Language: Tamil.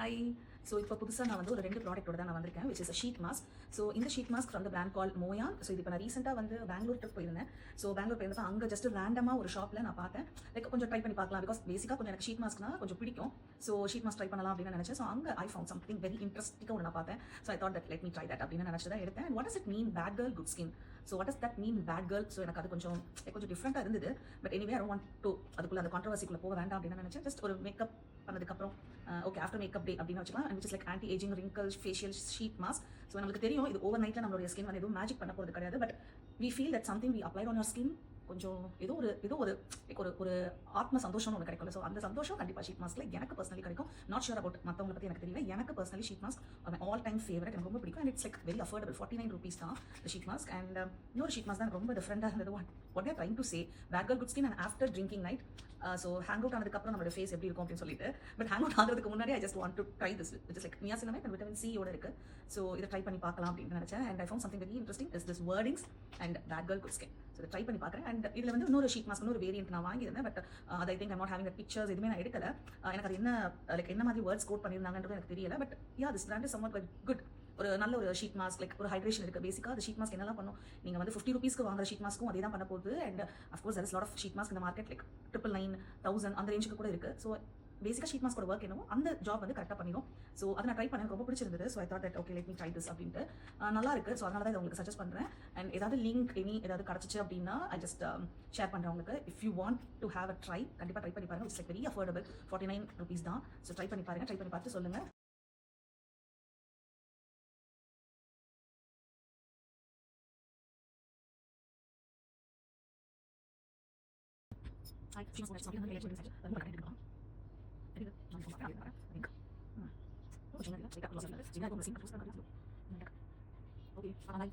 ஹாய். ஸோ இப்போ புதுசாக நான் வந்து ஒரு 2 ப்ராடக்ட்டோட தான் நான் வந்திருக்கேன், which is a sheet mask. So இந்த sheet mask from the brand call மோயான். ஸோ இது இப்போ நான் ரீசெண்டாக வந்து பெங்களூர் ட்ரிப் போயிருந்தேன். ஸோ பெங்களூர் போயிருந்தப்ப அங்கே ஜஸ்ட் ரேண்டமாக ஒரு ஷாப்பில் நான் பார்த்தேன். லைக் கொஞ்சம் ட்ரை பண்ணி பார்க்கலாம், பிகாஸ் பேசிக்காக கொஞ்சம் எனக்கு ஷீட் மாஸ்க்னா கொஞ்சம் பிடிக்கும். ஸோ ஷீட் மாஸ்க் ட்ரை பண்ணலாம் அப்படின்னு நினச்சேன். ஸோ அங்கே ஐ ஃபவுண்ட் சம்திங் வெரி இன்ட்ரெஸ்டிங்காக ஒன்று நான் பார்த்தேன். So I thought that let me try that அப்படின்னு நினச்சி தான் எடுத்தேன். What is it mean bad girl good skin? So what is that mean bad girl? So எனக்கு அது கொஞ்சம் டிஃப்ரெண்ட்டாக இருந்தது. But anyway I want to அதுக்குள்ள அந்த கான்ட்ரவர்சிக்குள்ளே போக வேண்டாம் அப்படின்னு நினச்சேன். ஜஸ்ட் ஒரு மேக்கப் பண்ணதுக்கப்புறம் ஓகே ஆஃப்டர் மேக்கப் டே அப்படின்னு வச்சுக்கலாம். And which is like anti ageing wrinkle facial sheet mask. So நம்மளுக்கு தெரியும் இது ஓவர் நைட்டில் நம்மளுடைய ஸ்கின் வந்து எதுவும் மேஜிக் பண்ண போகிறது கிடையாது. But we feel that something we applied on your skin கொஞ்சம் ஏதோ ஒரு ஒரு ஆத்ம சந்தோஷம்னு ஒன்று கிடைக்கும். ஸோ அந்த சந்தோஷம் கண்டிப்பாக ஷீட் மாஸ்க்ல எனக்கு பர்சனலி கிடைக்கும். நாட் ஷூர் அபவுட் மற்றவங்களை பற்றி எனக்கு தெரியல. எனக்கு personally sheet mask all time favourite, எனக்கு ரொம்ப பிடிக்கும். And it's like very affordable, 49 rupees தான் இந்த ஷீட் மாஸ்க். அண்ட் இன்னொரு ஷீட் மாஸ்க் தான் ரொம்ப டிஃப்ரெண்டாக இருந்தது. What are trying to say bad girl good skin and after drinking night. So hang out ஆனதுக்கப்புறம் நம்மளோட ஃபேஸ் எப்படி இருக்கும் அப்படின்னு சொல்லிட்டு, பட் ஹேங் அவுட் ஆகிறதுக்கு முன்னாடி I just want to try this, which is like niacinamide and vitamin சியோட இருக்கு. ஸோ இதை ட்ரை பண்ணி பார்க்கலாம் அப்படின்னு நினைச்சேன். And I found something very interesting is this wordings and bad girl good skin. So இதை ட்ரை பண்ணி பார்க்குறேன். அண்ட் இதில் வந்து இன்னொரு ஷீட் மாஸ்க் ஒரு வேரியன்ட் நான் வாங்கியிருந்தேன். பட் அது I think I'm not having the pictures எதுவுமே நான் எடுக்கல. எனக்கு அது என்ன மாதிரி வேர்ட்ஸ் கோட் பண்ணியிருந்தாங்கன்றது எனக்கு தெரியல. But yeah this brand is somewhat good. ஒரு நல்ல ஒரு ஷீட் மாஸ்க், லைக் ஒரு ஹைட்ரேஷன் இருக்குது. பேசிக்காக அந்த ஷீட் மாஸ்க் என்னெல்லாம் பண்ணும், நீங்கள் வந்து 50 rupeesக்கு வாங்குற ஷீட் மாஸ்க்கும் அதே தான் பண்ண போகுது. And of course there is lot of sheet mask இந்த மார்க்கெட், லைக் 999, 1000 அந்த ரேஞ்சுக்கு கூட இருக்குது. ஸோ பேசிக்காக ஷீட் மாஸ்கோட ஒர்க் என்னவோ அந்த ஜாப் வந்து கரெக்டாக பண்ணிடும். ஸோ அதை நான் ட்ரை பண்ண எனக்கு ரொம்ப பிடிச்சிருந்தது. So I thought that okay let me try this அப்படின்ட்டு நல்லா இருக்குது. ஸோ அதனால தான் இதை உங்களுக்கு சஜஸ்ட் பண்ணுறேன். அண்ட் ஏதாவது லிங்க் ஏதாவது கிடச்சிச்சு அப்படின்னா ஐ ஜஸ்ட் ஷேர் பண்ணுறேன் உங்களுக்கு. If you want to have a try, கண்டிப்பாக ட்ரை பண்ணி பாருங்கள். It's like very affordable, 49 rupees தான். ஸோ ட்ரை பண்ணி பாருங்கள். ட்ரை பண்ணி பார்த்து சொல்லுங்கள். Hi, she was something like that. I'm going to go. I did it. I'm going to go. Okay, bye.